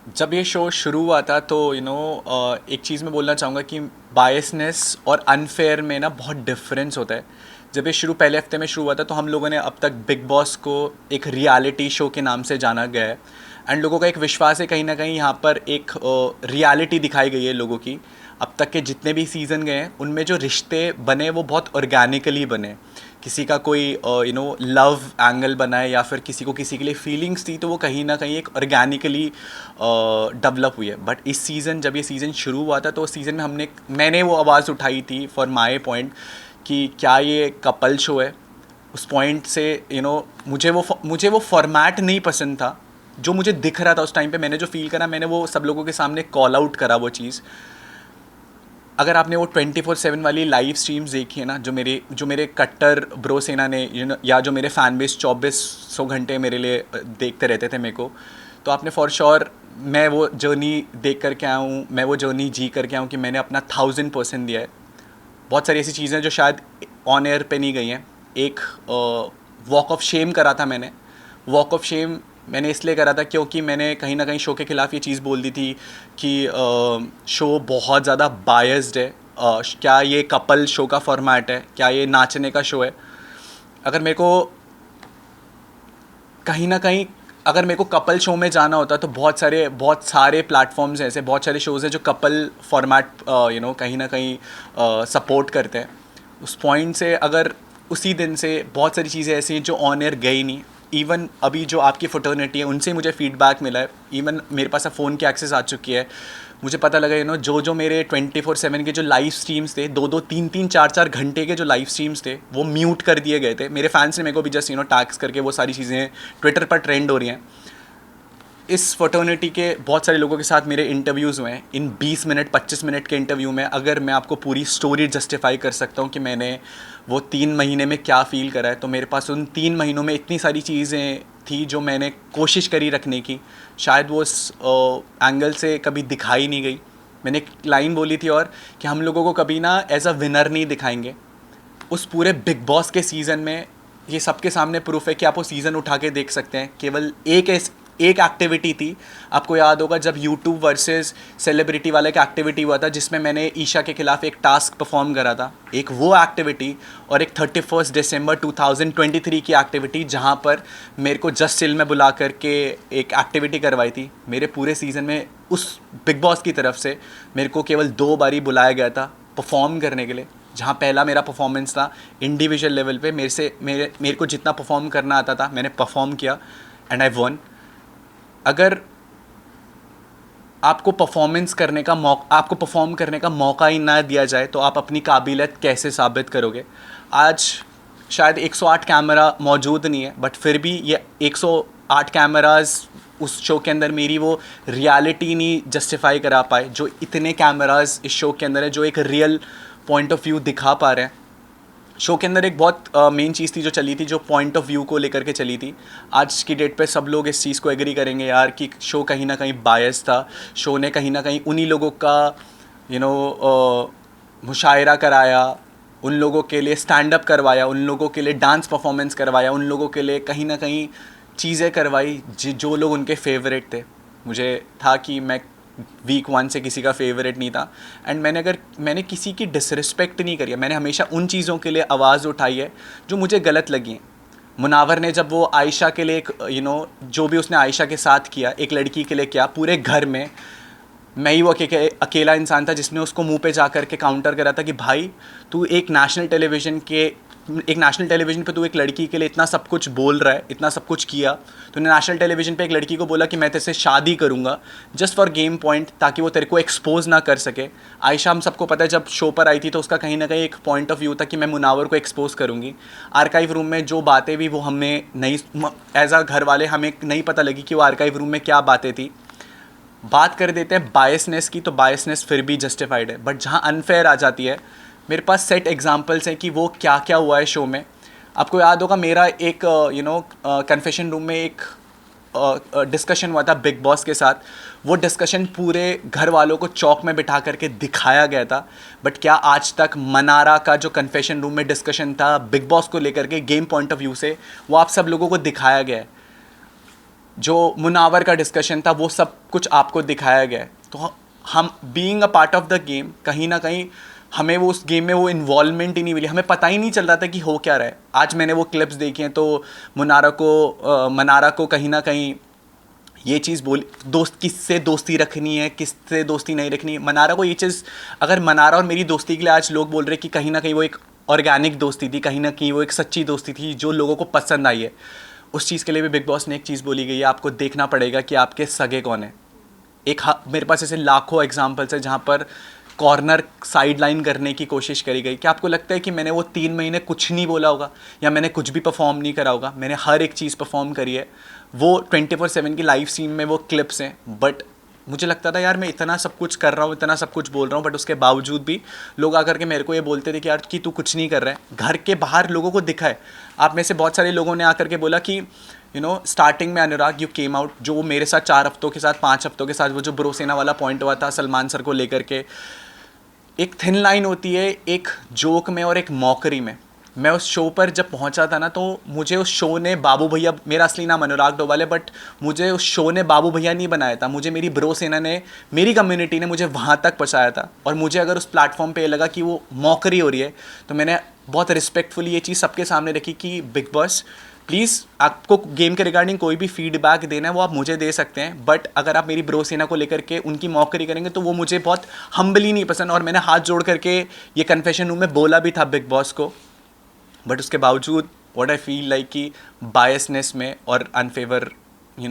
जब ये शो शुरू हुआ था तो एक चीज़ मैं बोलना चाहूँगा कि बायसनेस और अनफेयर में ना बहुत डिफरेंस होता है। जब ये पहले हफ्ते में शुरू हुआ था तो हम लोगों ने अब तक बिग बॉस को एक रियलिटी शो के नाम से जाना गया है। एंड लोगों का एक विश्वास है कहीं ना कहीं यहाँ पर एक रियलिटी दिखाई गई है लोगों की। अब तक के जितने भी सीज़न गए हैं उनमें जो रिश्ते बने वो बहुत ऑर्गेनिकली बने। किसी का कोई लव एंगल बना है या फिर किसी को किसी के लिए फीलिंग्स थी तो वो कहीं ना कहीं एक ऑर्गेनिकली डेवलप हुई है। बट इस सीज़न जब ये सीज़न शुरू हुआ था तो उस सीज़न में मैंने वो आवाज़ उठाई थी फॉर माई पॉइंट कि क्या ये कपल शो है। उस पॉइंट से मुझे वो फॉर्मेट नहीं पसंद था जो मुझे दिख रहा था उस टाइम पे। मैंने जो फील करा मैंने वो सब लोगों के सामने कॉल आउट करा वो चीज़। अगर आपने वो 24/7 वाली लाइव स्ट्रीम्स देखी है ना जो मेरे कट्टर ब्रो सेना ने या जो मेरे फैन बेस 2400 घंटे मेरे लिए देखते रहते थे मेरे को, तो आपने फॉर श्योर मैं वो जर्नी देख कर के आया हूँ, मैं वो जर्नी जी कर के आया हूँ कि मैंने अपना 1000% दिया है। बहुत सारी ऐसी चीज़ें जो शायद ऑन एयर पे नहीं गई हैं। एक वॉक ऑफ शेम करा था मैंने। वॉक ऑफ शेम मैंने इसलिए करा था क्योंकि मैंने कहीं ना कहीं शो के ख़िलाफ़ ये चीज़ बोल दी थी कि शो बहुत ज़्यादा बायस्ड है। क्या ये कपल शो का फॉर्मेट है, क्या ये नाचने का शो है। अगर मेरे को कहीं ना कहीं अगर मेरे को कपल शो में जाना होता तो बहुत सारे प्लेटफॉर्म्स हैं, ऐसे बहुत सारे शोज़ हैं जो कपल फॉर्मेट कहीं ना कहीं सपोर्ट करते हैं। उस पॉइंट से अगर उसी दिन से बहुत सारी चीज़ें ऐसी हैं जो ऑन एयर गई नहीं। इवन अभी जो आपकी फ्रेटर्निटी है उनसे मुझे फीडबैक मिला है। इवन मेरे पास अब फ़ोन की एक्सेस आ चुकी है। मुझे पता लगा जो जो मेरे 24/7 के जो लाइव स्ट्रीम्स थे, 2-2 3-3 4-4 घंटे के जो लाइव स्ट्रीम्स थे वो म्यूट कर दिए गए थे। मेरे फैंस ने मेरे को भी जस्ट टैग्स करके वो सारी चीज़ें ट्विटर पर ट्रेंड हो रही हैं। इस फ्रेटर्निटी के बहुत सारे लोगों के साथ मेरे इंटरव्यूज़ हुए हैं। इन 20 मिनट 25 मिनट के इंटरव्यू में अगर मैं आपको पूरी स्टोरी जस्टिफाई कर सकता हूँ कि मैंने वो 3 महीने में क्या फ़ील करा है, तो मेरे पास उन 3 महीनों में इतनी सारी चीज़ें थी जो मैंने कोशिश करी रखने की। शायद वो उस एंगल से कभी दिखाई नहीं गई। मैंने एक लाइन बोली थी और कि हम लोगों को कभी ना एज अ विनर नहीं दिखाएंगे। उस पूरे बिग बॉस के सीज़न में ये सबके सामने प्रूफ है कि आप वो सीज़न उठा के देख सकते हैं। केवल एक एक्टिविटी थी, आपको याद होगा जब यूट्यूब वर्सेस सेलिब्रिटी वाला एक एक्टिविटी हुआ था जिसमें मैंने ईशा के खिलाफ एक टास्क परफॉर्म करा था। एक वो एक्टिविटी और एक 31 दिसंबर 2023 की एक्टिविटी जहाँ पर मेरे को जस्ट सिल में बुला करके एक एक्टिविटी करवाई थी। मेरे पूरे सीज़न में उस बिग बॉस की तरफ से मेरे को केवल 2 बारी बुलाया गया था परफॉर्म करने के लिए। जहाँ पहला मेरा परफॉर्मेंस था इंडिविजुअल लेवल पे, मेरे को जितना परफॉर्म करना आता था मैंने परफॉर्म किया एंड आई वन। अगर आपको परफॉर्म करने का मौका ही ना दिया जाए तो आप अपनी काबिलियत कैसे साबित करोगे। आज शायद 108 कैमरा मौजूद नहीं है बट फिर भी ये 108 कैमराज उस शो के अंदर मेरी वो रियलिटी नहीं जस्टिफाई करा पाए जो इतने कैमराज इस शो के अंदर है, जो एक रियल पॉइंट ऑफ व्यू दिखा पा रहे हैं। शो के अंदर एक बहुत मेन चीज़ थी जो चली थी, जो पॉइंट ऑफ व्यू को लेकर के चली थी। आज की डेट पे सब लोग इस चीज़ को एग्री करेंगे यार कि शो कहीं ना कहीं बायस था। शो ने कहीं ना कहीं उन्हीं लोगों का मुशायरा कराया, उन लोगों के लिए स्टैंड अप करवाया, उन लोगों के लिए डांस परफॉर्मेंस करवाया, उन लोगों के लिए कहीं ना कहीं चीज़ें करवाई जो लोग उनके फेवरेट थे। मुझे था कि मैं वीक 1 से किसी का फेवरेट नहीं था एंड मैंने किसी की डिसरिस्पेक्ट नहीं करी है। मैंने हमेशा उन चीज़ों के लिए आवाज़ उठाई है जो मुझे गलत लगी हैं। मुनावर ने जब वो आयशा के लिए एक जो भी उसने आयशा के साथ किया, एक लड़की के लिए किया, पूरे घर में मैं ही वो अकेला इंसान था जिसने उसको मुंह पे जा कर के काउंटर करा था कि भाई तू एक नेशनल टेलीविज़न पे तू एक लड़की के लिए इतना सब कुछ बोल रहा है, इतना सब कुछ किया। तूने नेशनल टेलीविज़न पे एक लड़की को बोला कि मैं तेरे से शादी करूँगा जस्ट फॉर गेम पॉइंट, ताकि वो तेरे को एक्सपोज ना कर सके। आयशा हम सबको पता है जब शो पर आई थी तो उसका कहीं ना कहीं एक पॉइंट ऑफ व्यू था कि मैं मुनावर को एक्सपोज करूँगी। आर्काइव रूम में जो बातें भी वो हमें नहीं, एज अ घर वाले हमें नहीं पता लगी कि वो आर्काइव रूम में क्या बातें थी। बात कर देते हैं बायसनेस की, तो बायसनेस फिर भी जस्टिफाइड है। बट जहाँ अनफेयर आ जाती है, मेरे पास सेट एग्जांपल्स हैं कि वो क्या क्या हुआ है शो में। आपको याद होगा मेरा एक कन्फेशन रूम में एक डिस्कशन हुआ था बिग बॉस के साथ। वो डिस्कशन पूरे घर वालों को चौक में बिठा करके दिखाया गया था। बट क्या आज तक मनारा का जो कन्फेशन रूम में डिस्कशन था बिग बॉस को लेकर के गेम पॉइंट ऑफ व्यू से, वो आप सब लोगों को दिखाया गया है? जो मुनावर का डिस्कशन था वो सब कुछ आपको दिखाया गया है। तो हम being a part of the game, कहीं ना कहीं हमें वो उस गेम में वो इन्वॉल्वमेंट ही नहीं मिली, हमें पता ही नहीं चल रहा था कि हो क्या रहा है। आज मैंने वो क्लिप्स देखी हैं तो मनारा को कहीं ना कहीं ये चीज़ बोली, दोस्त किससे दोस्ती रखनी है, किससे दोस्ती नहीं रखनी है। मनारा को ये चीज़, अगर मनारा और मेरी दोस्ती के लिए आज लोग बोल रहे हैं कि कहीं ना कहीं वो एक ऑर्गेनिक दोस्ती थी, कहीं ना कहीं वो एक सच्ची दोस्ती थी जो लोगों को पसंद आई है, उस चीज़ के लिए भी बिग बॉस ने एक चीज़ बोली गई है, आपको देखना पड़ेगा कि आपके सगे कौन है। मेरे पास ऐसे लाखों एग्जाम्पल्स है जहाँ पर कॉर्नर साइड लाइन करने की कोशिश करी गई। क्या आपको लगता है कि मैंने वो 3 महीने कुछ नहीं बोला होगा या मैंने कुछ भी परफॉर्म नहीं करा होगा? मैंने हर एक चीज़ परफॉर्म करी है। वो 24/7 की लाइव सीन में वो क्लिप्स हैं, बट मुझे लगता था यार मैं इतना सब कुछ कर रहा हूँ, इतना सब कुछ बोल रहा हूँ, बट उसके बावजूद भी लोग आकर के मेरे को ये बोलते थे कि यार कि तू कुछ नहीं कर रहा है। घर के बाहर लोगों को दिखा है। आप में से बहुत सारे लोगों ने आकर के बोला कि स्टार्टिंग में अनुराग यू केम आउट, जो मेरे साथ 4 हफ्तों के साथ 5 हफ्तों के साथ वो जो ब्रोसेना वाला पॉइंट हुआ था सलमान सर को लेकर के, एक थिन लाइन होती है एक जोक में और एक मॉकरी में। मैं उस शो पर जब पहुंचा था ना, तो मुझे उस शो ने बाबू भैया, मेरा असली नाम अनुराग डोवाल है, बट मुझे उस शो ने बाबू भैया नहीं बनाया था, मुझे मेरी ब्रो सेना ने, मेरी कम्युनिटी ने मुझे वहाँ तक पहुँचाया था। और मुझे अगर उस प्लेटफॉर्म पे ये लगा कि वो मॉकरी हो रही है, तो मैंने बहुत रिस्पेक्टफुली ये चीज़ सबके सामने रखी कि बिग बॉस प्लीज़, आपको गेम के रिगार्डिंग कोई भी फीडबैक देना है वो आप मुझे दे सकते हैं, बट अगर आप मेरी ब्रो सेना को लेकर के उनकी मॉकरी करेंगे तो वो मुझे बहुत हम्बली नहीं पसंद। और मैंने हाथ जोड़ करके ये कन्फेशन रूम में बोला भी था बिग बॉस को, बट उसके बावजूद व्हाट आई फील लाइक कि बायसनेस में और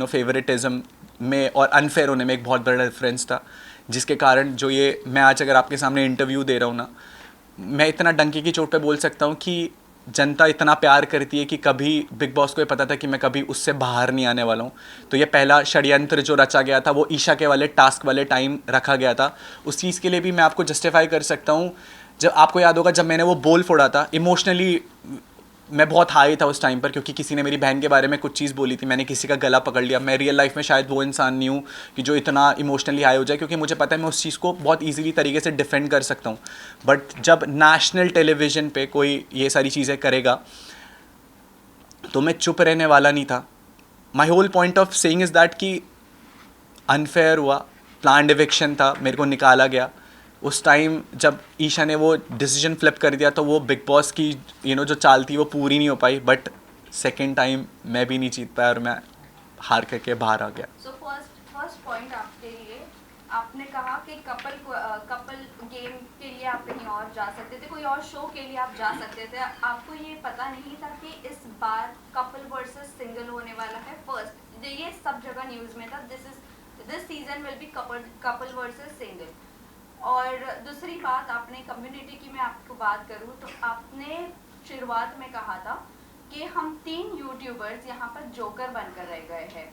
फेवरेटिज्म में और अनफेयर होने में एक बहुत बड़ा डिफरेंस था, जिसके कारण जो ये मैं आज अगर आपके सामने इंटरव्यू दे रहा हूँ ना, मैं इतना डंके की चोट पे बोल सकता हूँ कि जनता इतना प्यार करती है कि कभी बिग बॉस को ये पता था कि मैं कभी उससे बाहर नहीं आने वाला हूँ। तो ये पहला षड्यंत्र जो रचा गया था वो ईशा के वाले टास्क वाले टाइम रखा गया था। उस चीज़ के लिए भी मैं आपको जस्टिफाई कर सकता हूँ। जब आपको याद होगा, जब मैंने वो बोल फोड़ा था, इमोशनली मैं बहुत हाई था उस टाइम पर, क्योंकि किसी ने मेरी बहन के बारे में कुछ चीज़ बोली थी, मैंने किसी का गला पकड़ लिया। मैं रियल लाइफ में शायद वो इंसान नहीं हूँ कि जो इतना इमोशनली हाई हो जाए, क्योंकि मुझे पता है मैं उस चीज़ को बहुत ईजीली तरीके से डिफेंड कर सकता हूँ। बट जब नेशनल टेलीविज़न पे कोई ये सारी चीज़ें करेगा तो मैं चुप रहने वाला नहीं था। My whole point of saying is that कि अनफेयर हुआ, प्लान्ड इविक्शन था, मेरे को निकाला गया। उस टाइम जब ईशा ने वो डिसीजन फ्लिप कर दिया तो वो बिग बॉस की जो चाल थी वो पूरी नहीं हो पाई। बट सेकेंड टाइम मैं भी नहीं जीत पाया और मैं हार करके बाहर आ गया। सो फर्स्ट पॉइंट आपके लिए, आपने कहा कि कपल गेम के लिए आप कहीं और जा सकते थे, कोई और शो के लिए आप जा सकते थे, आपको ये पता नहीं था कि इस बार कपल वर्सेस सिंगल होने वाला है। फर्स्ट ये सब जगह न्यूज़ में था, this season will be couple versus single. और दूसरी बात, आपने कम्युनिटी की मैं आपको बात करूँ तो आपने शुरुआत में कहा था कि हम 3 यूट्यूबर्स यहाँ पर जोकर बनकर रह गए हैं,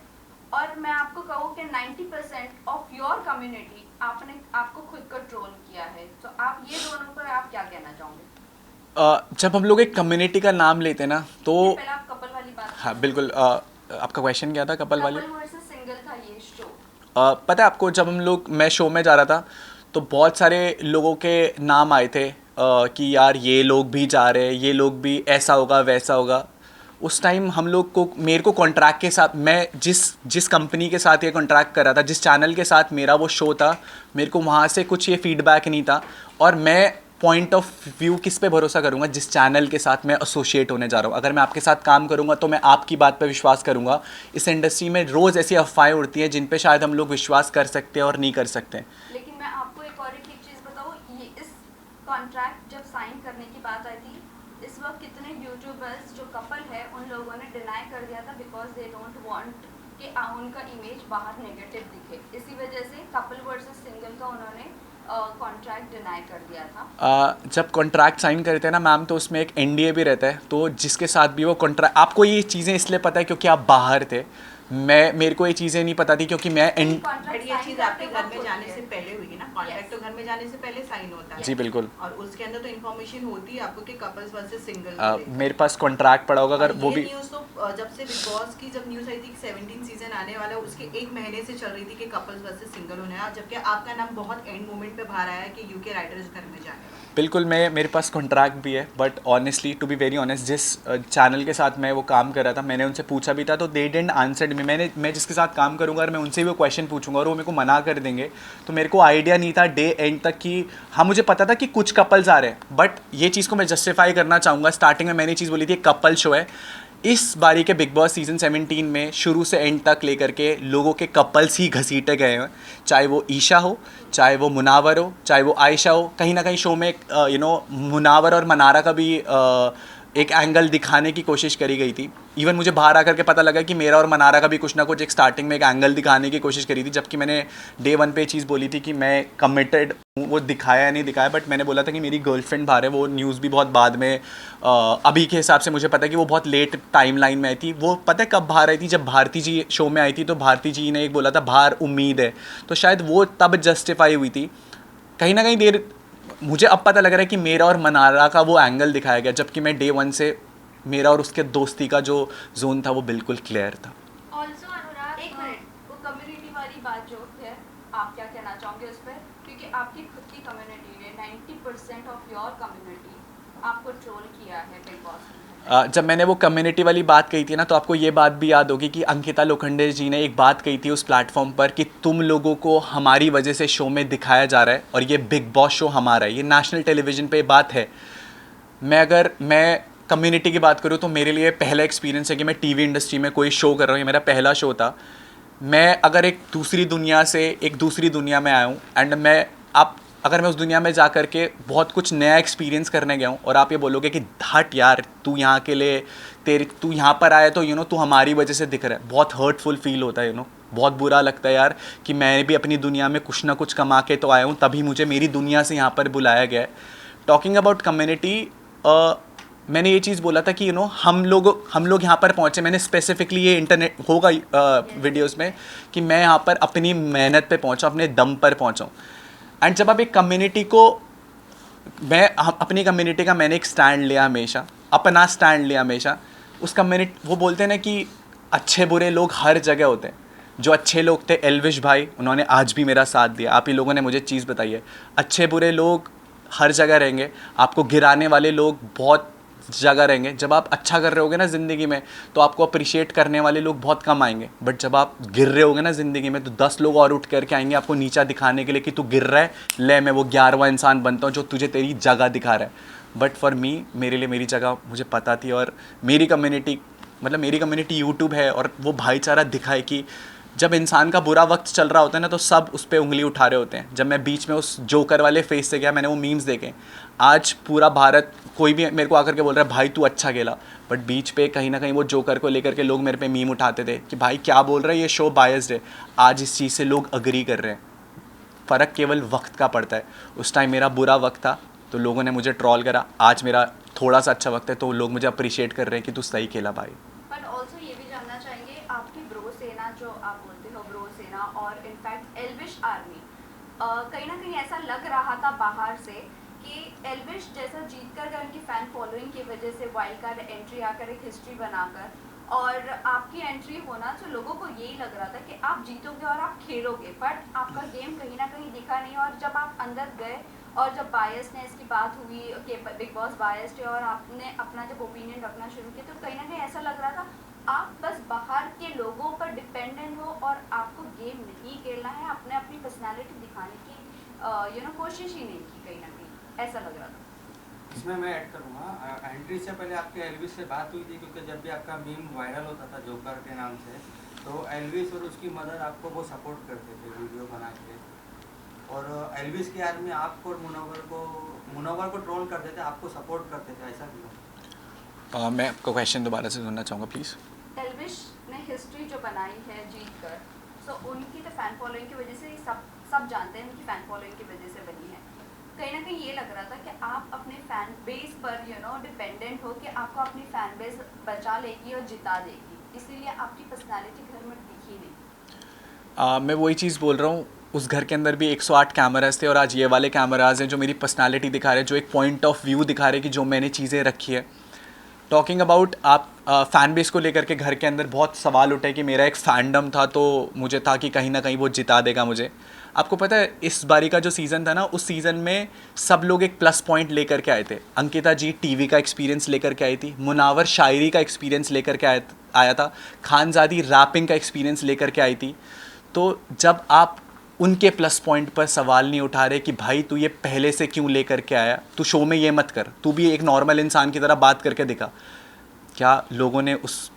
और मैं आपको कहूँ कि 90% ऑफ योर कम्युनिटी आपको खुद को ट्रोल किया है। तो आप ये दोनों पर आप क्या कहना चाहोगे? जब हम लोग एक कम्युनिटी का नाम लेते हैं ना तो पहले आप कपल वाली बात। हाँ बिल्कुल। आपका क्वेश्चन क्या था? कपल वाली? कपल वर्सेस सिंगल था ये शो। पता है आपको, जब मैं शो में जा रहा था तो बहुत सारे लोगों के नाम आए थे कि यार ये लोग भी जा रहे हैं, ये लोग भी ऐसा होगा वैसा होगा। उस टाइम हम लोग को, मेरे को कॉन्ट्रैक्ट के साथ, मैं जिस कंपनी के साथ ये कॉन्ट्रैक्ट कर रहा था, जिस चैनल के साथ मेरा वो शो था, मेरे को वहाँ से कुछ ये फीडबैक नहीं था। और मैं पॉइंट ऑफ व्यू किस पे भरोसा करूँगा? जिस चैनल के साथ मैं एसोसिएट होने जा रहा हूँ। अगर मैं आपके साथ काम करूँगा तो मैं आपकी बात पे विश्वास करूँगा। इस इंडस्ट्री में रोज़ ऐसी अफवाहें उड़ती हैं जिन पे शायद हम लोग विश्वास कर सकते हैं और नहीं कर सकते। लेकिन मैं आपको एक और एक चीज़ बताऊँ, ये इस कॉन्ट्रैक्ट जब साइन करने की बात आई थी, इस वक्त कितने यूट्यूबर्स जो कपल है उन लोगों ने डिनाई कर दिया था बिकॉज दे डोंट वांट कि उनका इमेज बाहर नेगेटिव दिखे। इसी वजह से कपल वर्सेस सिंगल का उन्होंने कॉन्ट्रैक्ट डिनाई कर दिया था। जब कॉन्ट्रैक्ट साइन करते हैं ना मैम, तो उसमें एक एनडीए भी रहता है। तो जिसके साथ भी वो कॉन्ट्रैक्ट, आपको ये चीज़ें इसलिए पता है क्योंकि आप बाहर थे। मेरे को ये चीज़ें नहीं पता थी क्योंकि मैं नहीं, बट कॉन्ट्रैक्ट ये साइन चीज करते आपके घर वक्त में जाने होती से है। पहले हुई ना, कॉन्ट्रैक्ट तो घर में जाने से पहले साइन होता है। जी बिल्कुल। और उसके अंदर तो इन्फॉर्मेशन होती है आपको कि कपल्स वर्सेस सिंगल। मेरे पास कॉन्ट्रैक्ट पड़ा होगा, अगर वो भी न्यूज़ तो जब से बिग बॉस की जब न्यूज़ आई थी कि 17 सीजन आने वाला है, उसके 1 महीने से चल रही थी कि कपल्स वर्सेस सिंगल होने वाला, जबकि आपका नाम बहुत एंड मोमेंट पे बाहर आया है कि यूके राइटर्स घर में जाने वाला। बिल्कुल, मेरे पास कॉन्ट्रैक्ट भी है, but honestly to be very honest, जिस चैनल के साथ मैं वो काम कर रहा था, मैंने उनसे पूछा भी था तो दे डिडंट आंसर्ड मी। में, मैं जिसके साथ काम करूँगा और मैं उनसे भी वो क्वेश्चन पूछूंगा और वो मेरे को मना कर देंगे, तो मेरे को आइडिया नहीं था डे एंड तक कि हाँ मुझे पता था कि कुछ कपल्स आ रहे हैं, बट ये चीज़ को मैं जस्टिफाई करना चाहूँगा। स्टार्टिंग में मैंने चीज़ बोली थी कपल शो है, इस बारी के बिग बॉस सीज़न 17 में शुरू से एंड तक लेकर के लोगों के कपल्स ही घसीटे गए हैं, चाहे वो ईशा हो, चाहे वो मुनावर हो, चाहे वो आयशा हो। कहीं ना कहीं शो में मुनावर और मनारा का भी एक एंगल दिखाने की कोशिश करी गई थी। इवन मुझे बाहर आकर के पता लगा कि मेरा और मनारा का भी कुछ ना कुछ एक स्टार्टिंग में एक एंगल दिखाने की कोशिश करी थी, जबकि मैंने डे 1 पे ये चीज़ बोली थी कि मैं कमिटेड हूँ। वो दिखाया नहीं दिखाया, बट मैंने बोला था कि मेरी गर्लफ्रेंड बाहर है। वो न्यूज़ भी बहुत बाद में अभी के हिसाब से मुझे पता है कि वो बहुत लेट टाइम लाइन में आई थी। वो पता है कब बाहर आई थी, जब भारती जी शो में आई थी, तो भारती जी ने एक बोला था बाहर उम्मीद है, तो शायद वो तब जस्टिफाई हुई थी। कहीं ना कहीं देर मुझे अब पता लग रहा है कि मेरा और मनारा का वो एंगल दिखाया गया, जबकि मैं डे 1 से मेरा और उसके दोस्ती का जो जोन था वो बिल्कुल क्लियर था। ऑल्सो अनुराग, एक मिनट, वो कम्युनिटी वाली बात जो है, आप क्या कहना चाहोगे उस पर? क्योंकि आपकी खुद की कम्युनिटी ने 90% ऑफ योर कम्युनिटी आपको ट्रोल किया है बिग बॉस में। जब मैंने वो कम्युनिटी वाली बात कही थी ना, तो आपको ये बात भी याद होगी कि अंकिता लोखंडे जी ने एक बात कही थी उस प्लेटफॉर्म पर कि तुम लोगों को हमारी वजह से शो में दिखाया जा रहा है और ये बिग बॉस शो हमारा है, ये नेशनल टेलीविज़न पे बात है। अगर मैं कम्युनिटी की बात करूँ तो मेरे लिए पहला एक्सपीरियंस है कि मैं टीवी इंडस्ट्री में कोई शो कर रहा हूँ, ये मेरा पहला शो था। मैं अगर एक दूसरी दुनिया से एक दूसरी दुनिया में आया हूँ, एंड अगर मैं उस दुनिया में जा कर के बहुत कुछ नया एक्सपीरियंस करने गया हूँ और आप ये बोलोगे कि हट यार तू यहाँ के लिए तू यहाँ पर आया तो तू हमारी वजह से दिख रहा है, बहुत हर्टफुल फील होता है। बहुत बुरा लगता है यार कि मैं भी अपनी दुनिया में कुछ ना कुछ कमा के तो आया हूँ, तभी मुझे मेरी दुनिया से यहाँ पर बुलाया गया है। टॉकिंग अबाउट कम्युनिटी, मैंने ये चीज़ बोला था कि हम लोग यहाँ पर पहुँचे। मैंने स्पेसिफिकली ये इंटरनेट होगा वीडियोस में कि मैं यहाँ पर अपनी मेहनत पे पहुँचा, अपने दम पर पहुँचा। एंड जब आप एक कम्युनिटी को, अपनी कम्युनिटी का मैंने एक स्टैंड लिया हमेशा, अपना स्टैंड लिया हमेशा। उस कम्युनिटी, वो बोलते हैं ना कि अच्छे बुरे लोग हर जगह होते हैं। जो अच्छे लोग थे एल्विश भाई, उन्होंने आज भी मेरा साथ दिया। आप ही लोगों ने मुझे चीज़ बताई है, अच्छे बुरे लोग हर जगह रहेंगे, आपको गिराने वाले लोग बहुत जगह रहेंगे। जब आप अच्छा कर रहे होगे ना ज़िंदगी में, तो आपको अप्रिशिएट करने वाले लोग बहुत कम आएंगे, बट जब आप गिर रहे होगे ना ज़िंदगी में, तो 10 लोग और उठ करके आएंगे आपको नीचा दिखाने के लिए कि तू गिर रहा है, ले मैं वो 11वां इंसान बनता हूँ जो तुझे तेरी जगह दिखा रहा है। बट फॉर मी, मेरे लिए मेरी जगह मुझे पता थी, और मेरी कम्युनिटी यूट्यूब है, और वो भाईचारा दिखाए कि जब इंसान का बुरा वक्त चल रहा होता है ना, तो सब उस पर उंगली उठा रहे होते हैं। जब मैं बीच में उस जोकर वाले फेस से गया, मैंने वो मीम्स देखे। आज पूरा भारत, कोई भी मेरे को आकर के बोल रहा है भाई तू अच्छा खेला, बट बीच पे कहीं ना कहीं वो जोकर को लेकर के लोग मेरे पे मीम उठाते थे कि भाई क्या बोल रहा है, ये शो बायस्ड है। आज इस चीज़ से लोग अग्री कर रहे हैं। फ़र्क केवल वक्त का पड़ता है। उस टाइम मेरा बुरा वक्त था तो लोगों ने मुझे ट्रॉल करा, आज मेरा थोड़ा सा अच्छा वक्त है तो लोग मुझे अप्रिशिएट कर रहे हैं कि तू सही खेला भाई। बट ऑल्सो ये भी जानना चाहेंगे, आपकी ब्रो सेना जो आप बोलते हो, ब्रो सेना और इनफैक्ट एल्विश आर्मी, कहीं ना कहीं ऐसा लग रहा था बाहर से कि एल्विश जैसा जीत कर गए उनकी फ़ैन फॉलोइंग की वजह से वाइल्ड कार्ड एंट्री आकर एक हिस्ट्री बनाकर, और आपकी एंट्री होना, तो लोगों को यही लग रहा था कि आप जीतोगे और आप खेलोगे, बट आपका गेम कहीं ना कहीं दिखा नहीं। और जब आप अंदर गए और जब बायसनेस की बात हुई कि बिग बॉस बायस्ड है, और आपने अपना जब ओपिनियन रखना शुरू किया, तो कहीं ना कहीं ऐसा लग रहा था आप बस बाहर के लोगों पर डिपेंडेंट हो और आपको गेम नहीं खेलना है, अपने अपनी पर्सनालिटी दिखाने की कोशिश ही नहीं की, कहीं ना कहीं ऐसा लग रहा था। इसमें मैं ऐड करूँगा, एंट्री से पहले आपके एल्विस से बात हुई थी, क्योंकि जब भी आपका मीम वायरल होता था जोकर के नाम से, तो एल्विस और उसकी मदर आपको वो सपोर्ट करते थे वीडियो बना के, और एल्विस की आर्मी आपको और मुनव्वर को ट्रोल करते थे, आपको सपोर्ट करते थे, ऐसा क्यों? मैं आपका क्वेश्चन दोबारा से सुनना चाहूँगा प्लीज़। एल्विश ने हिस्ट्री जो बनाई है जीत कर, सो उनकी तो फ़ैन फॉलोइंग की वजह से सब जानते हैं, उनकी फ़ैन फॉलोइंग की वजह से बनी है। कहीं ना कहीं ये लग रहा था कि आप अपने फ़ैन बेस पर डिपेंडेंट हो कि आपको अपनी फ़ैन बेस बचा लेगी और जिता देगी, इसीलिए आपकी पर्सनालिटी घर में दिखी नहीं। मैं वही चीज़ बोल रहा हूँ, उस घर के अंदर भी 108 कैमराज थे, और आज ये वाले कैमराज हैं जो मेरी पर्सनालिटी दिखा रहे हैं, जो एक पॉइंट ऑफ व्यू दिखा रहे हैं कि जो मैंने चीज़ें रखी है। टॉकिंग अबाउट आप फ़ैन बेस को लेकर के घर के अंदर बहुत सवाल उठे कि मेरा एक फैंडम था तो मुझे था कि कहीं ना कहीं वो जिता देगा मुझे। आपको पता है इस बारी का जो सीज़न था ना, उस सीज़न में सब लोग एक प्लस पॉइंट लेकर के आए थे। अंकिता जी टीवी का एक्सपीरियंस लेकर के आई थी, मुनावर शायरी का एक्सपीरियंस लेकर के आया था, खानज़ादी रैपिंग का एक्सपीरियंस लेकर के आई थी। तो जब आप उनके प्लस पॉइंट पर सवाल नहीं उठा रहे कि भाई तू ये पहले से क्यों लेकर के आया, तू शो में ये मत कर, तू भी एक नॉर्मल इंसान की तरह बात करके दिखा, क्या लोगों ने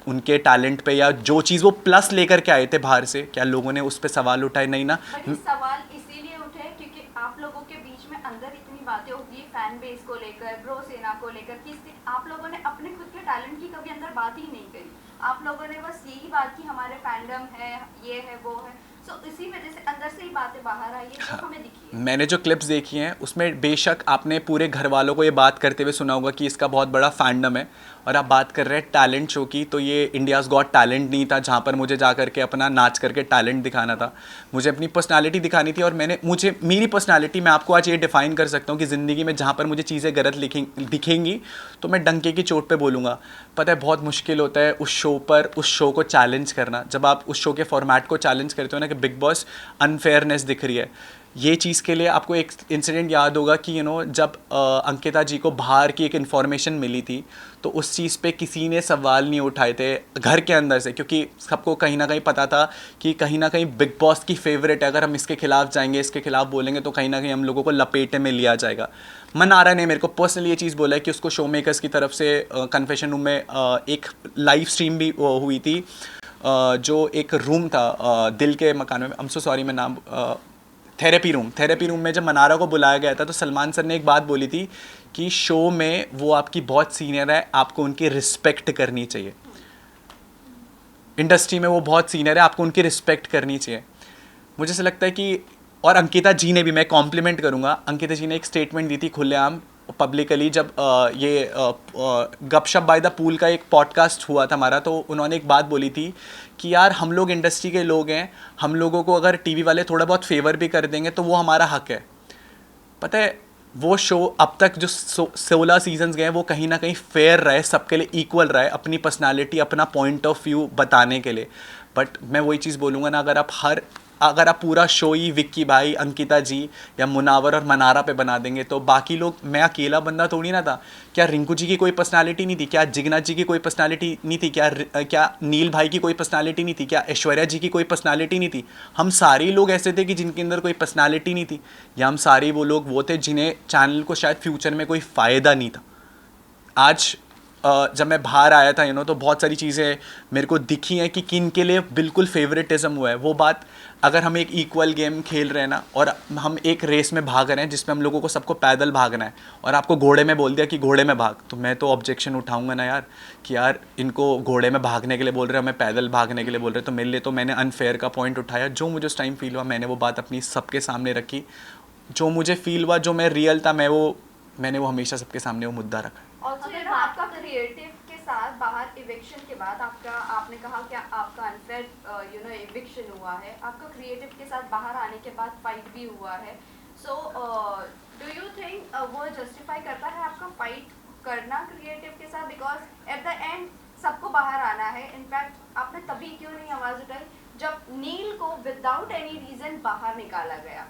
उनके टैलेंट पे या जो चीज़ वो प्लस लेकर के आए थे बाहर से, क्या लोगों ने उस पर सवाल उठाए? नहीं ना। बट सवाल इसीलिए उठे क्योंकि आप लोगों के बीच में अंदर इतनी बातें होगी फैन बेस को लेकर, ब्रो सेना को लेकर, कि आप लोगों ने अपने खुद के टैलेंट की कभी अंदर बात ही नहीं करी। आप लोगों ने बस यही बात की हमारे फैंडम है, ये है, वो है। सो इसी वजह से अंदर से ही बातें बाहर आई है, जो हमें दिखी है। मैंने जो क्लिप्स देखी हैं उसमें बेशक आपने पूरे घर वालों को ये बात करते हुए सुना होगा कि इसका बहुत बड़ा फैंडम है, और आप बात कर रहे हैं टैलेंट शो की, तो ये इंडियाज़ गॉट टैलेंट नहीं था जहाँ पर मुझे जा करके अपना नाच करके टैलेंट दिखाना था। मुझे अपनी पर्सनालिटी दिखानी थी, और मुझे मेरी पर्सनालिटी, मैं आपको आज ये डिफ़ाइन कर सकता हूँ कि ज़िंदगी में जहाँ पर मुझे चीज़ें गलत दिखेंगी तो मैं डंके की चोट पे बोलूँगा। पता है बहुत मुश्किल होता है उस शो पर उस शो को चैलेंज करना। जब आप उस शो के फॉर्मेट को चैलेंज करते हो ना कि बिग बॉस अनफेयरनेस दिख रही है, ये चीज़ के लिए आपको एक इंसिडेंट याद होगा कि जब अंकिता जी को बाहर की एक इन्फॉर्मेशन मिली थी तो उस चीज़ पे किसी ने सवाल नहीं उठाए थे घर के अंदर से, क्योंकि सबको कहीं ना कहीं पता था कि कहीं ना कहीं बिग बॉस की फेवरेट है, अगर हम इसके खिलाफ जाएंगे, इसके खिलाफ बोलेंगे तो कहीं ना कहीं हम लोगों को लपेटे में लिया जाएगा। मनारा ने मेरे को पर्सनली ये चीज़ बोला है कि उसको शो मेकर्स की तरफ से कन्फेशन रूम में एक लाइव स्ट्रीम भी हुई थी, जो एक रूम था दिल के मकान में, आई एम सो सॉरी मैं नाम, थेरेपी रूम में जब मनारा को बुलाया गया था तो सलमान सर ने एक बात बोली थी कि शो में वो आपकी बहुत सीनियर है, आपको उनकी रिस्पेक्ट करनी चाहिए। इंडस्ट्री में वो बहुत सीनियर है, आपको उनकी रिस्पेक्ट करनी चाहिए। मुझे ऐसा लगता है कि, और अंकिता जी ने भी, मैं कॉम्प्लीमेंट करूँगा, अंकिता जी ने एक स्टेटमेंट दी थी खुलेआम पब्लिकली जब ये गपशप बाय द पूल का एक पॉडकास्ट हुआ था हमारा, तो उन्होंने एक बात बोली थी कि यार हम लोग इंडस्ट्री के लोग हैं, हम लोगों को अगर टीवी वाले थोड़ा बहुत फेवर भी कर देंगे तो वो हमारा हक है। पता है वो शो अब तक जो 16 सीजन्स गए वो कहीं ना कहीं फेयर रहे, सबके लिए इक्वल रहे, अपनी पर्सनालिटी अपना पॉइंट ऑफ व्यू बताने के लिए। बट मैं वही चीज़ बोलूँगा ना, अगर आप पूरा शो ही विक्की भाई, अंकिता जी या मुनावर और मनारा पे बना देंगे तो बाकी लोग, मैं अकेला बंदा थोड़ी ना था। क्या रिंकू जी की कोई पर्सनालिटी नहीं थी? क्या जिगना जी की कोई पर्सनालिटी नहीं थी? क्या नील भाई की कोई पर्सनालिटी नहीं थी? क्या ऐश्वर्या जी की कोई पर्सनालिटी नहीं थी? हम सारे लोग ऐसे थे कि जिनके अंदर कोई पर्सनालिटी नहीं थी, या हम सारे वो लोग वो थे जिन्हें चैनल को शायद फ्यूचर में कोई फ़ायदा नहीं था। आज जब मैं बाहर आया था तो बहुत सारी चीज़ें मेरे को दिखी हैं कि किन के लिए बिल्कुल फेवरेटिज्म हुआ है। वो बात, अगर हम एक इक्वल गेम खेल रहे हैं ना, और हम एक रेस में भाग रहे हैं जिसमें हम लोगों को सबको पैदल भागना है, और आपको घोड़े में बोल दिया कि घोड़े में भाग, तो मैं तो ऑब्जेक्शन उठाऊंगा ना यार कि यार इनको घोड़े में भागने के लिए बोल रहे हैं, हमें पैदल भागने के लिए बोल रहे हैं। तो मेरे लिए तो मैंने अनफेयर का पॉइंट उठाया, जो मुझे उस टाइम फील हुआ मैंने वो बात अपनी सबके सामने रखी, जो मुझे फील हुआ, जो मैं रियल था मैंने वो हमेशा सबके सामने वो मुद्दा रखा। ऑल्सो आपका क्रिएटिव के साथ बाहर इविक्शन के बाद आपने कहा कि आपका अनफेयर इविक्शन हुआ है, आपका क्रिएटिव के साथ बाहर आने के बाद फाइट भी हुआ है। सो डू यू थिंक वो जस्टिफाई करता है आपका फाइट करना क्रिएटिव के साथ? बिकॉज एट द एंड सबको बाहर आना है। इनफैक्ट आपने तभी क्यों नहीं आवाज़ उठाई जब नील को विदाउट एनी रीज़न बाहर निकाला गया?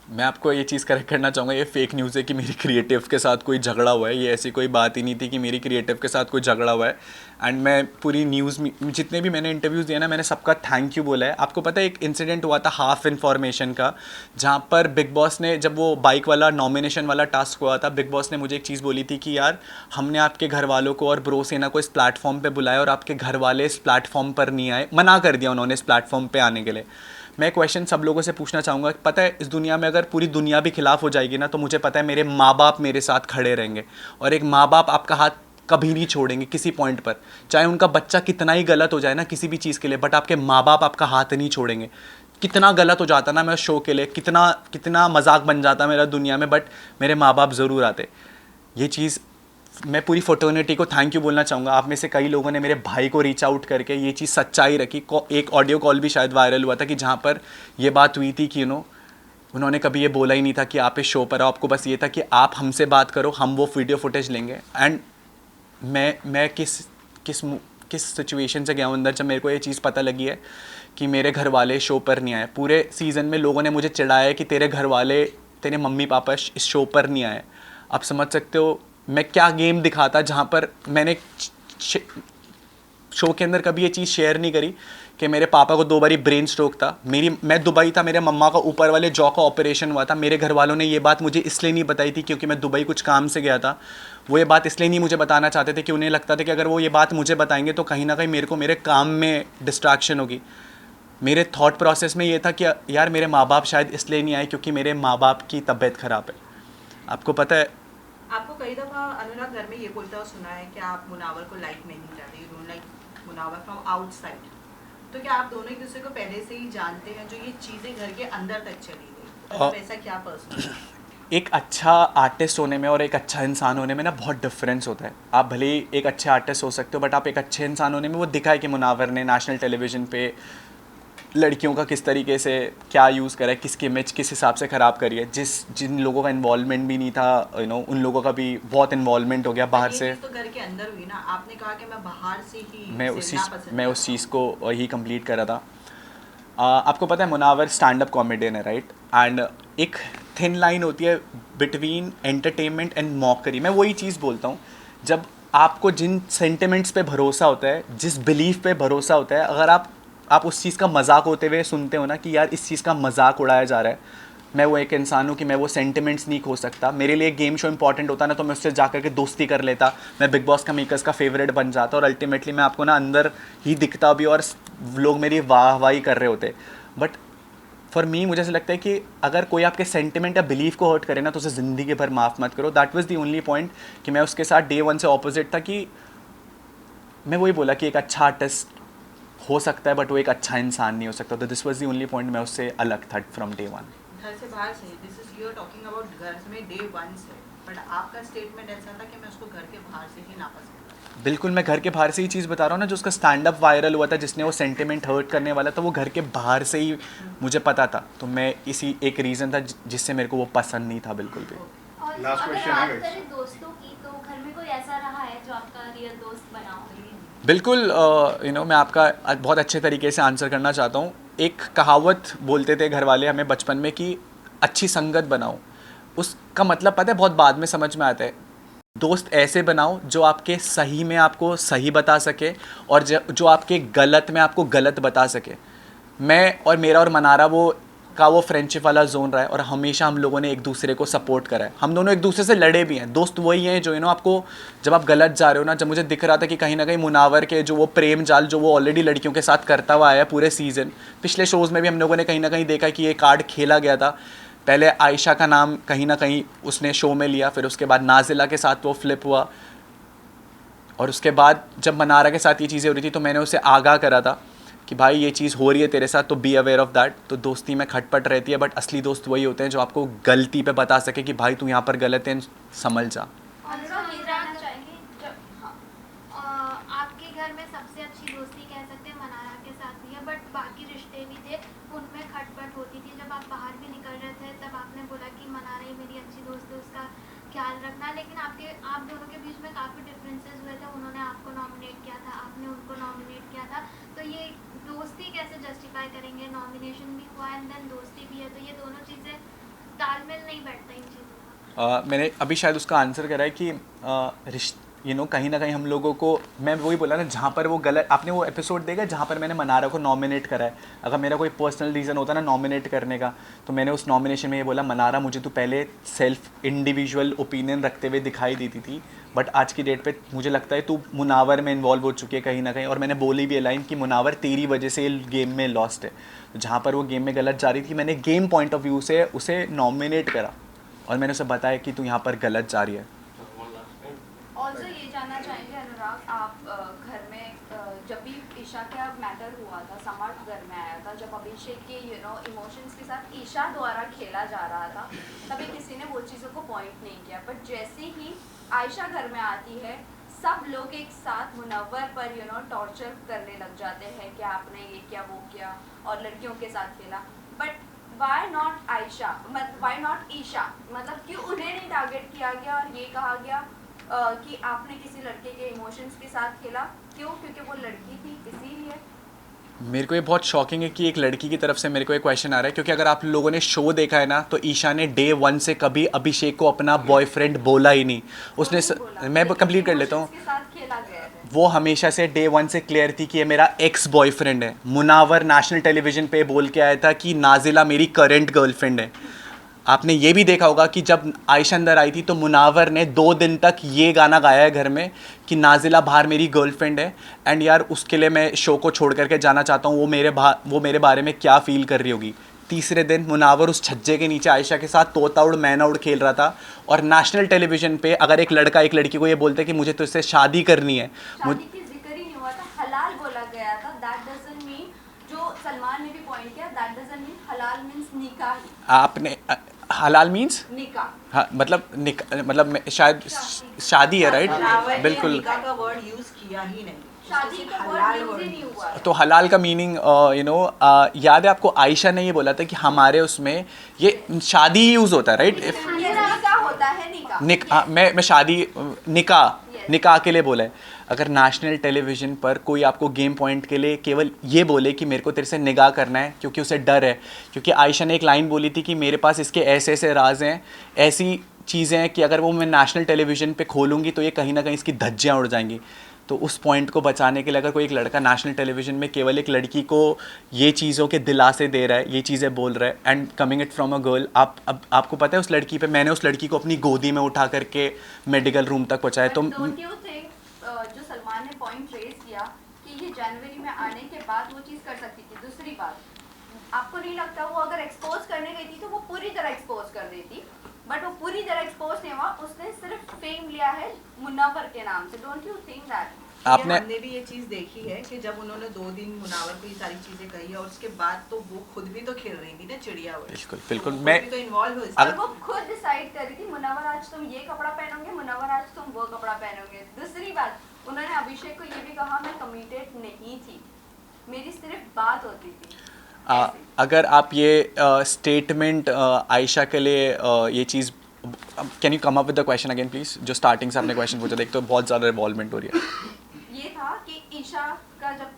मैं आपको ये चीज़ करेक्ट करना चाहूँगा, ये फेक न्यूज़ है कि मेरी क्रिएटिव के साथ कोई झगड़ा हुआ है। ये ऐसी कोई बात ही नहीं थी कि मेरी क्रिएटिव के साथ कोई झगड़ा हुआ है। एंड मैं पूरी न्यूज़ में जितने भी मैंने इंटरव्यूज़ दिए ना, मैंने सबका थैंक यू बोला है। आपको पता है एक इंसिडेंट हुआ था हाफ इन्फॉर्मेशन का, जहाँ पर बिग बॉस ने, जब वो बाइक वाला नॉमिनेशन वाला टास्क हुआ था, बिग बॉस ने मुझे एक चीज़ बोली थी कि यार हमने आपके घर वालों को और ब्रो सेना को इस प्लेटफॉर्म पर बुलाया और आपके घर वाले इस प्लेटफॉर्म पर नहीं आए, मना कर दिया उन्होंने इस प्लेटफॉर्म पर आने के लिए। मैं क्वेश्चन सब लोगों से पूछना चाहूँगा, पता है इस दुनिया में अगर पूरी दुनिया भी खिलाफ हो जाएगी ना, तो मुझे पता है मेरे माँ बाप मेरे साथ खड़े रहेंगे, और एक माँ बाप आपका हाथ कभी नहीं छोड़ेंगे किसी पॉइंट पर, चाहे उनका बच्चा कितना ही गलत हो जाए ना किसी भी चीज़ के लिए, बट आपके माँ बाप आपका हाथ नहीं छोड़ेंगे। कितना गलत हो जाता ना मैं शो के लिए, कितना मजाक बन जाता मेरा दुनिया में, बट मेरे माँ बाप ज़रूर आते। ये चीज़ मैं पूरी फ्रेटर्निटी को थैंक यू बोलना चाहूँगा। आप में से कई लोगों ने मेरे भाई को रीच आउट करके ये चीज़ सच्चाई रखी। एक ऑडियो कॉल भी शायद वायरल हुआ था कि जहाँ पर ये बात हुई थी कि उन्होंने कभी ये बोला ही नहीं था कि आप इस शो पर आओ, आपको बस ये था कि आप हमसे बात करो, हम वो वीडियो फुटेज लेंगे। एंड मैं किस किस सिचुएशन से गया हूँ अंदर जब मेरे को ये चीज़ पता लगी है कि मेरे घर वाले शो पर नहीं आए। पूरे सीज़न में लोगों ने मुझे चिढ़ाया है कि तेरे घर वाले, तेरे मम्मी पापा इस शो पर नहीं आए। आप समझ सकते हो मैं क्या गेम दिखाता जहाँ पर मैंने शो के अंदर कभी ये चीज़ शेयर नहीं करी कि मेरे पापा को 2 बारी ब्रेन स्ट्रोक था, मैं दुबई था, मेरे मम्मा का ऊपर वाले जॉ का ऑपरेशन हुआ था। मेरे घर वालों ने ये बात मुझे इसलिए नहीं बताई थी क्योंकि मैं दुबई कुछ काम से गया था। वो ये बात इसलिए नहीं मुझे बताना चाहते थे कि उन्हें लगता था कि अगर वो ये बात मुझे बताएंगे तो कहीं ना कहीं मेरे को मेरे काम में डिस्ट्रैक्शन होगी। मेरे थॉट प्रोसेस में ये था कि यार मेरे माँ बाप शायद इसलिए नहीं आए क्योंकि मेरे माँ बाप की तबीयत ख़राब है। आपको पता है आपको कई दफा अनुराग घर में ये बोलता हुआ सुना है कि आप मुनावर को लाइक नहीं करते, you don't like Munawar from outside. तो क्या आप दोनों एक दूसरे को पहले से ही जानते हैं जो ये चीजें घर के अंदर तक चली गई? मतलब ऐसा क्या पर्सनल? एक अच्छा आर्टिस्ट होने में और एक अच्छा इंसान होने में ना बहुत डिफरेंस होता है। आप भले ही एक अच्छे आर्टिस्ट हो सकते हो बट आप एक अच्छे इंसान होने में, वो दिखा है कि मुनावर ने नेशनल टेलीविज़न पे लड़कियों का किस तरीके से क्या यूज़ करा है, किसकी इमेज किस हिसाब से ख़राब करी है। जिन लोगों का इन्वॉल्वमेंट भी नहीं था उन लोगों का भी बहुत इन्वॉल्वमेंट हो गया बाहर से। तो घर के अंदर हुई ना, आपने कहा कि मैं बाहर से ही मैं उस चीज़ को ही कंप्लीट कर रहा था। आपको पता है मुनावर स्टैंड अप कॉमेडियन है, राइट? एंड एक थिन लाइन होती है बिटवीन एंटरटेनमेंट एंड मॉकरी। मैं वही चीज़ बोलता हूँ, जब आपको जिन सेंटिमेंट्स पे भरोसा होता है, जिस बिलीफ पे भरोसा होता है, अगर आप उस चीज़ का मजाक होते हुए सुनते हो ना कि यार इस चीज़ का मजाक उड़ाया जा रहा है, मैं वो एक इंसान हूँ कि मैं वो सेंटिमेंट्स नहीं खो सकता। मेरे लिए गेम शो इंपॉर्टेंट होता ना तो मैं उससे जाकर के दोस्ती कर लेता, मैं बिग बॉस का मेकर्स का फेवरेट बन जाता और अल्टीमेटली मैं आपको ना अंदर ही दिखता भी और लोग मेरी वाहवाही कर रहे होते। बट फॉर मी मुझे ऐसा लगता है कि अगर कोई आपके सेंटिमेंट या बिलीफ को हर्ट करे ना तो उसे ज़िंदगी भर माफ़ मत करो। That was the only point कि मैं उसके साथ डे 1 से ऑपोजिट था कि मैं वही बोला कि एक अच्छा आर्टिस्ट हो सकता है बट वो एक अच्छा इंसान नहीं हो सकता। तो this was the only point, मैं उससे अलग था फ्रॉम डे 1। घर से बाहर से, this is you are talking about घर में डे 1 से, बट आपका स्टेटमेंट ऐसा था कि मैं उसको घर के बाहर से ही नापसंद करता। बिल्कुल, मैं घर के बाहर से ही चीज़ बता रहा हूँ ना, जो उसका स्टैंड अप वायरल हुआ था जिसने वो सेंटिमेंट हर्ट करने वाला था, वो घर के बाहर से ही मुझे पता था। तो मैं इसी एक रीज़न था जिससे मेरे को वो पसंद नहीं था बिल्कुल भी। और Last अगर question बात है, guys. करें दोस्तों की, तो घर में कोई ऐसा रहा है जो आपका रियल दोस्त बना हो? बिल्कुल, मैं आपका बहुत अच्छे तरीके से आंसर करना चाहता हूँ। एक कहावत बोलते थे घर वाले हमें बचपन में कि अच्छी संगत बनाओ। उसका मतलब पता है बहुत बाद में समझ में आता है। दोस्त ऐसे बनाओ जो आपके सही में आपको सही बता सके और जो आपके गलत में आपको गलत बता सके। मैं और मेरा और मनारा वो फ्रेंडशिप वाला जोन रहा है और हमेशा हम लोगों ने एक दूसरे को सपोर्ट करा है। हम दोनों एक दूसरे से लड़े भी हैं। दोस्त वही हैं जो आपको जब आप गलत जा रहे हो ना, जब मुझे दिख रहा था कि कहीं ना कहीं मुनावर के जो वो प्रेम जाल जो वो ऑलरेडी लड़कियों के साथ करता हुआ आया है पूरे सीज़न, पिछले शोज़ में भी हम लोगों ने कहीं ना कहीं देखा कि ये कार्ड खेला गया था। पहले आयशा का नाम कहीं ना कहीं उसने शो में लिया, फिर उसके बाद नाजिला के साथ वो फ्लिप हुआ और उसके बाद जब मनारा के साथ ये चीज़ें हो रही थी तो मैंने उसे आगाह करा था कि भाई ये चीज़ हो रही है तेरे साथ तो बी अवेयर ऑफ दैट। तो दोस्ती में खटपट रहती है बट असली दोस्त वही होते हैं जो आपको गलती पे बता सके कि भाई तू यहाँ पर गलत है, संभल जा। अनुराग, ये जानना चाहेंगे आपके घर में सबसे अच्छी दोस्ती कह सकते हैं मनारा के साथ भी है, बट बाकी रिश्ते भी थे उनमें खटपट होती थी। जब आप बाहर भी निकल रहे थे तब आपने बोला कि मनारा ही मेरी अच्छी दोस्त है, उसका ख्याल रखना, लेकिन आप दोनों के बीच में काफ़ी डिफरेंसेस हुए थे। उन्होंने आपको नॉमिनेट किया था, आपने उनको नॉमिनेट किया था, तो ये दोस्ती कैसे जस्टिफाई करेंगे? नॉमिनेशन भी हुआ एंड देन दोस्ती भी है, तो ये दोनों चीज़ें तालमेल नहीं बैठता इन चीज़ों का। मैंने अभी शायद उसका आंसर करा है कि कहीं ना कहीं हम लोगों को, मैं वही बोला ना, जहाँ पर वो गलत, आपने वो एपिसोड देखा जहाँ पर मैंने मनारा को नॉमिनेट करा है। अगर मेरा कोई पर्सनल रीज़न होता ना नॉमिनेट करने का, तो मैंने उस नॉमिनेशन में ये बोला मनारा मुझे तो पहले सेल्फ इंडिविजुअल ओपिनियन रखते हुए दिखाई देती थी बट आज की डेट पे मुझे लगता है तू मुनावर में इन्वॉल्व हो चुकी है कहीं ना कहीं। और मैंने बोली भी लाइन कि मुनावर तेरी वजह से गेम में लॉस्ट है। तो जहाँ पर वो गेम में गलत जा रही थी मैंने गेम पॉइंट ऑफ व्यू से उसे नॉमिनेट करा और मैंने उसे बताया कि तू यहाँ पर गलत जा रही है। ऑल्सो ये जानना चाहेंगे अनुराग, आप घर में जब भी ईशा का मैटर हुआ था, समार्ट घर में आया था, जब अभिषेक के इमोशंस के साथ ईशा द्वारा खेला जा रहा था, तभी किसी ने वो चीज़ों को पॉइंट नहीं किया। बट जैसे ही आयशा घर में आती है सब लोग एक साथ मुनव्वर पर टॉर्चर करने लग जाते हैं कि आपने ये किया वो किया और लड़कियों के साथ खेला। But why not Ayesha, why not Isha, मतलब क्यों उन्हें नहीं टारगेट किया गया और ये कहा गया कि आपने किसी लड़के के इमोशंस के साथ खेला, क्यों? क्योंकि वो लड़की थी इसीलिए। मेरे को ये बहुत शॉकिंग है कि एक लड़की की तरफ से मेरे को एक क्वेश्चन आ रहा है, क्योंकि अगर आप लोगों ने शो देखा है ना, तो ईशा ने डे 1 से कभी अभिषेक को अपना बॉयफ्रेंड बोला ही नहीं। उसने मैं कंप्लीट कर लेता हूँ। के साथ खेला गया है। वो हमेशा से डे 1 से क्लियर थी कि ये मेरा एक्स बॉयफ्रेंड है। मुनावर नेशनल टेलीविज़न पे बोल के आया था कि नाजिला मेरी करंट गर्लफ्रेंड है। आपने ये भी देखा होगा कि जब आयशा अंदर आई थी तो मुनावर ने 2 दिन तक ये गाना गाया है घर में कि नाजिला बाहर मेरी गर्लफ्रेंड है। एंड यार उसके लिए मैं शो को छोड़ करके जाना चाहता हूँ। वो मेरे बारे में क्या फ़ील कर रही होगी। तीसरे दिन मुनावर उस छज्जे के नीचे आयशा के साथ तोता उड़ मैना उड़ खेल रहा था। और नेशनल टेलीविज़न पे अगर एक लड़का एक लड़की को ये बोलते कि मुझे तो इससे शादी करनी है, शादी की जिक्र ही नहीं हुआ था, हलाल बोला गया था। दैट डजंट मीन, जो सलमान ने भी पॉइंट किया, दैट डजंट मीन हलाल मींस निकाह ही। आपने हलाल मीन्स निकाह। हाँ, मतलब शायद शादी है, राइट? मुनावर ने बिल्कुल। निकाह का वर्ड यूज किया ही नहीं, शादी का हलाल वर्ड word यूज ही नहीं हुआ। तो हलाल का मीनिंग याद है आपको? आयशा ने ये बोला था कि हमारे उसमें ये शादी ही यूज़ होता है, राइट? निकाह होता है, निकाह। मैं शादी निकाह के लिए बोला है। अगर नेशनल टेलीविज़न पर कोई आपको गेम पॉइंट के लिए केवल ये बोले कि मेरे को तेरे से निगाह करना है क्योंकि उसे डर है, क्योंकि आयशा ने एक लाइन बोली थी कि मेरे पास इसके ऐसे ऐसे राज हैं, ऐसी चीज़ें हैं कि अगर वो मैं नेशनल टेलीविज़न पे खोलूँगी तो ये कहीं ना कहीं इसकी धज्जियाँ उड़ जाएंगी। तो उस पॉइंट को बचाने के लिए अगर कोई एक लड़का नेशनल टेलीविज़न में केवल एक लड़की को ये चीज़ों के दिलासे दे रहा है, ये चीज़ें बोल रहा है, and coming it from a girl, आपको पता है उस लड़की पे मैंने उस लड़की को अपनी गोदी में उठा करके मेडिकल रूम तक पहुँचाया। तो डोंट यू थिंक जो सलमान ने पॉइंट रेज किया कि ये जनवरी में आने के बाद वो चीज़ कर सकती थी। दूसरी बात, आपको नहीं लगता वो अगर एक्सपोज करने गई थी तो वो पूरी तरह एक्सपोज कर देती? बट वो पूरी तरह एक्सपोज नहीं हुआ, उसने सिर्फ फेम लिया है मुनव्वर के नाम से। Don't you think that? हमने भी ये चीज देखी है कि जब उन्होंने 2 दिन मुनावर को ये सारी चीजें कही और उसके बाद तो वो खुद भी तो खेल रही थी ना चिड़िया। बिल्कुल मैं तो इन्वॉल्व हो इसमें। और वो खुद डिसाइड कर रही थी, मुनव्वर आज तुम ये कपड़ा पहनोगे, मुनव्वर आज तुम वो कपड़ा पहनोगे। दूसरी बात, उन्होंने अभिषेक को ये भी कहा मैं कमिटेड नहीं थी, मेरी सिर्फ बात होती थी। अगर आप ये स्टेटमेंट आयशा के लिए ये चीज़, can you come up with the question again please? जो स्टार्टिंग से आपने क्वेश्चन पूछा, देख तो बहुत ज़्यादा रिवॉल्वमेंट हो रही है। ये था कि ईशा का जब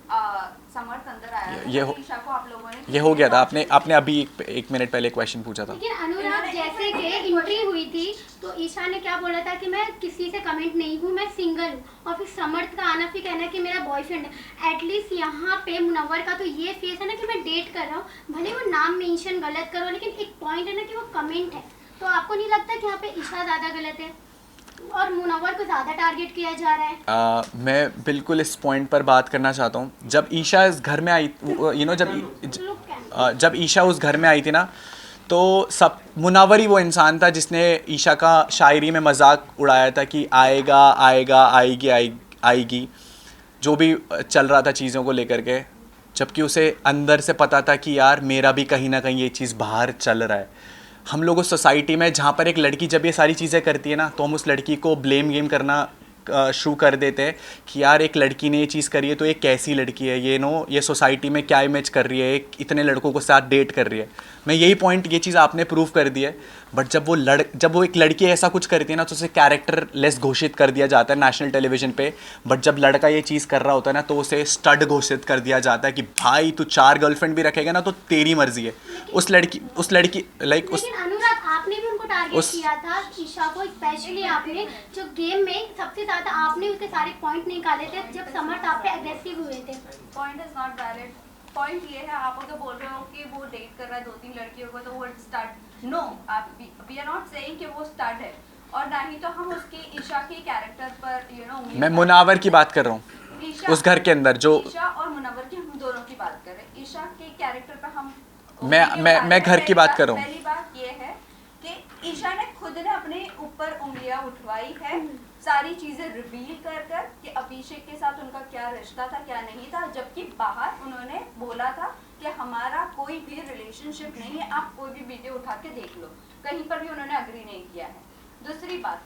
समर्थ अंदर आया था, ये हो- ईशा को आप लोगों ने ये हो गया था। आपने अभी एक मिनट पहले क्वेश्चन पूछा था। लेकिन अनुराग जैसे कि एंट्री हुई थी तो ईशा ने क्या बोला था कि मैं किसी से कमेंट नहीं हूँ, मैं सिंगल हूँ, और फिर समर्थ का आना फिर कहना कि मेरा बॉयफ्रेंड है। एटलीस्ट यहाँ पे मुनव्वर का तो ये फेस है ना कि मैं डेट कर रहा हूँ, भले वो नाम मेंशन गलत करो, लेकिन एक पॉइंट है ना कि वो कमेंट है। तो आपको नहीं लगता कि यहाँ पे ईशा ज़्यादा गलत है और मुनव्वर को ज़्यादा टारगेट किया जा रहा है? मैं बिल्कुल इस पॉइंट पर बात करना चाहता हूँ। जब ईशा इस घर में आई, जब ईशा उस घर में आई थी ना, तो सब मुनव्वर ही वो इंसान था जिसने ईशा का शायरी में मजाक उड़ाया था कि आएगा आएगा आएगी आएगी, जो भी चल रहा था चीज़ों को लेकर के, जबकि उसे अंदर से पता था कि यार मेरा भी कहीं ना कहीं ये चीज़ बाहर चल रहा है। हम लोग उस सोसाइटी में जहाँ पर एक लड़की जब ये सारी चीज़ें करती है ना, तो हम उस लड़की को ब्लेम गेम करना शुरू कर देते हैं कि यार एक लड़की ने ये चीज़ करी है तो ये कैसी लड़की है, ये सोसाइटी में क्या इमेज कर रही है, इतने लड़कों को साथ डेट कर रही है। मैं यही पॉइंट, ये चीज़ आपने प्रूव कर दी है। बट जब वो एक लड़की ऐसा कुछ करती है ना, तो उसे कैरेक्टर लेस घोषित कर दिया जाता है नेशनल टेलीविज़न पे। बट जब लड़का ये चीज़ कर रहा होता है ना, तो उसे स्टड घोषित कर दिया जाता है कि भाई तू 4 गर्लफ्रेंड भी रखेगा ना तो तेरी मर्जी है। उस लड़की लाइक उस लेकिन अनुराग आपने भी उनको टारगेट किया था, ईशा को स्पेशली आपने, जो गेम में सबसे ज्यादा आपने उसके सारे पॉइंट निकाले थे जब समर्थ आप पे एग्रेसिव हुए थे। Point is not valid. Point ये है, आप अगर बोल रहे हो कि वो डेट कर रहा है 2-3 लड़कियों को, तो वो स्टार्ट, नो, आप वी आर नॉट सेइंग कि वो स्टार्ट है, और ना ही तो हम उसकी ईशा के कैरेक्टर पर मैं मुनव्वर की बात कर रहा हूँ उस घर के अंदर जो ईशा और मुनव्वर की, हम दोनों की बात कर रहे हैं। ईशा के कैरेक्टर पर हम मैं घर की बात कर रहा हूँ। पहली बात ये है कि ईशा ने खुद ने अपने ऊपर उंगलियां उठवाई है, सारी चीजें रिवील कर कि अभिषेक के साथ उनका क्या रिश्ता था क्या नहीं था, जबकि बाहर उन्होंने बोला था कि हमारा कोई भी रिलेशनशिप नहीं है, आप कोई भी वीडियो उठा के देख लो, कहीं पर भी उन्होंने अग्री नहीं किया है। दूसरी बात,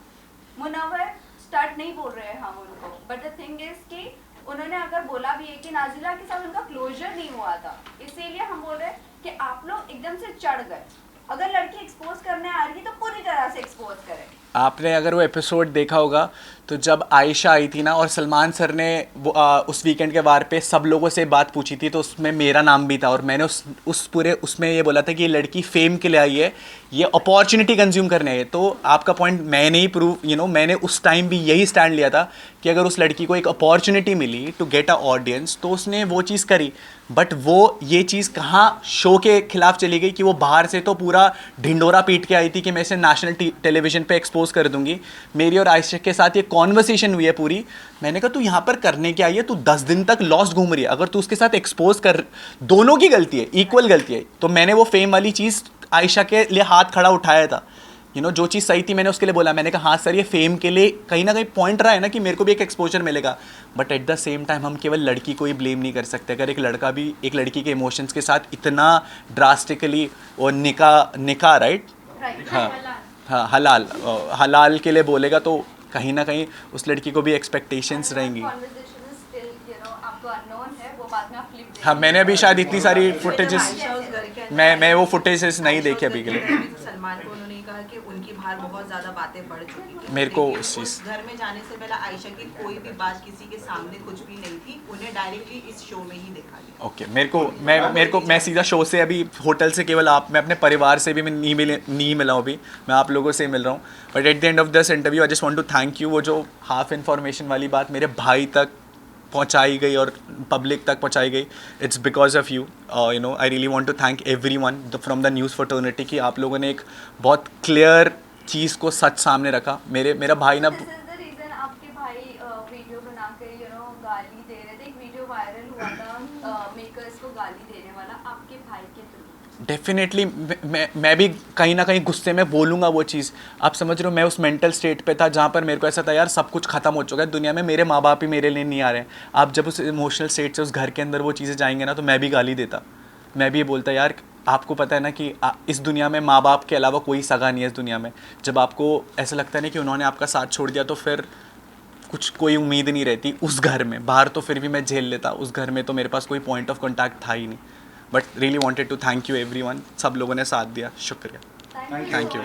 मुनव्वर स्टार्ट नहीं बोल रहे हैं हम उनको, बट द थिंग इज कि उन्होंने अगर बोला भी है कि नाजिला के साथ उनका क्लोजर नहीं हुआ था, इसीलिए हम बोल रहे हैं कि आप लोग एकदम से चढ़ गए। अगर लड़की एक्सपोज करने आ रही है तो पूरी तरह से एक्सपोज करें। आपने अगर वो एपिसोड देखा होगा तो जब आयशा आई थी ना और सलमान सर ने वो उस वीकेंड के वार पे सब लोगों से बात पूछी थी, तो उसमें मेरा नाम भी था और मैंने उस पूरे उसमें ये बोला था कि ये लड़की फेम के लिए आई है, ये अपॉर्चुनिटी कंज्यूम करने आई है। तो आपका पॉइंट मैंने ही प्रूव मैंने उस टाइम भी यही स्टैंड लिया था कि अगर उस लड़की को एक अपॉर्चुनिटी मिली टू गेट अ ऑडियंस तो उसने वो चीज़ करी। बट वो ये चीज़ कहाँ शो के खिलाफ चली गई कि वो बाहर से तो पूरा ढिंडोरा पीट के आई थी कि मैं इसे नेशनल टेलीविजन पे एक्सपोज कर दूंगी। मेरी और आयशा के साथ ये कॉन्वर्सेशन हुई है पूरी, मैंने कहा तू यहाँ पर करने के आई है, तू 10 दिन तक लॉस्ट घूम रही है, अगर तू उसके साथ एक्सपोज कर, दोनों की गलती है, इक्वल गलती है। तो मैंने वो फेम वाली चीज़ आयशा के लिए हाथ खड़ा उठाया था, जो चीज़ सही थी मैंने उसके लिए बोला, मैंने कहा हाँ सर ये फेम के लिए कहीं ना कहीं पॉइंट रहा है ना कि मेरे को भी एक एक्सपोजर मिलेगा। But at the same time हम केवल लड़की को ही ब्लेम नहीं कर सकते। अगर एक लड़का भी एक लड़की के इमोशंस के साथ इतना ड्रास्टिकली और निका राइट हाँ हलाल के लिए बोलेगा तो कहीं ना कहीं उस लड़की को भी एक्सपेक्टेशंस रहेंगी। हाँ मैंने अभी शायद इतनी सारी फुटेजेस मैं वो फुटेजेस नहीं देखे अभी के लिए। सलमान को उन्होंने कहा कि उनकी बाहर बहुत ज्यादा बातें बढ़ चुकी थी, मेरे को उस घर में जाने से पहले आयशा की कोई भी बात किसी के सामने कुछ भी नहीं थी, उन्हें डायरेक्टली इस शो में ही देखा गया। ओके मेरे को मैं सीधा शो से अभी होटल से केवल मैं अपने परिवार से भी मैं नहीं मिला हूँ, अभी मैं आप लोगों से मिल रहा हूँ। But at the end of this interview I just want to thank you. वो जो हाफ इन्फॉर्मेशन वाली बात मेरे भाई तक पहुंचाई गई और पब्लिक तक पहुंचाई गई, it's because of you. I really want to thank everyone from the news fraternity कि आप लोगों ने एक बहुत क्लियर चीज़ को सच सामने रखा। मेरा भाई ना आपके भाई वीडियो बनाकर गाली दे रहे थे, एक वीडियो वायरल हुआ था मेकर्स को गाली देने वाला आपके भाई के थ्रू। डेफिनेटली मैं भी कहीं ना कहीं गुस्से में बोलूँगा वो चीज़। आप समझ रहे हो मैं उस मेंटल स्टेट पे था जहाँ पर मेरे को ऐसा था यार सब कुछ ख़त्म हो चुका है दुनिया में, मेरे माँ बाप ही मेरे लिए नहीं आ रहे हैं। आप जब उस इमोशनल स्टेट से उस घर के अंदर वो चीज़ें जाएंगे ना तो मैं भी गाली देता, मैं भी ये बोलता यार आपको पता है ना कि इस दुनिया में माँ बाप के अलावा कोई सगा नहीं है इस दुनिया में। जब आपको ऐसा लगता है ना कि उन्होंने आपका साथ छोड़ दिया तो फिर कुछ कोई उम्मीद नहीं रहती उस घर में। बाहर तो फिर भी मैं झेल लेता, उस घर में तो मेरे पास कोई पॉइंट ऑफ कॉन्टैक्ट था ही नहीं। But really wanted to thank you everyone, सब लोगों ने साथ दिया, शुक्रिया। Thank you.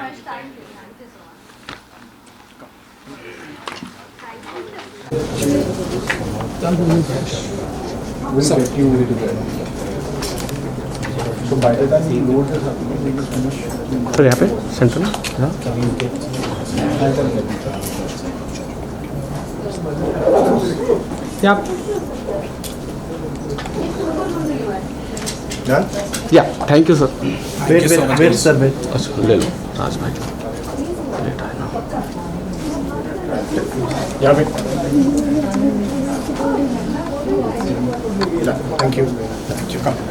तो यहाँ पे सेंटर में या thank you sir. Wait sir wait. अच्छा ले लो राज भाई लेट आए ना यहाँ पे। थैंक यू फटाफट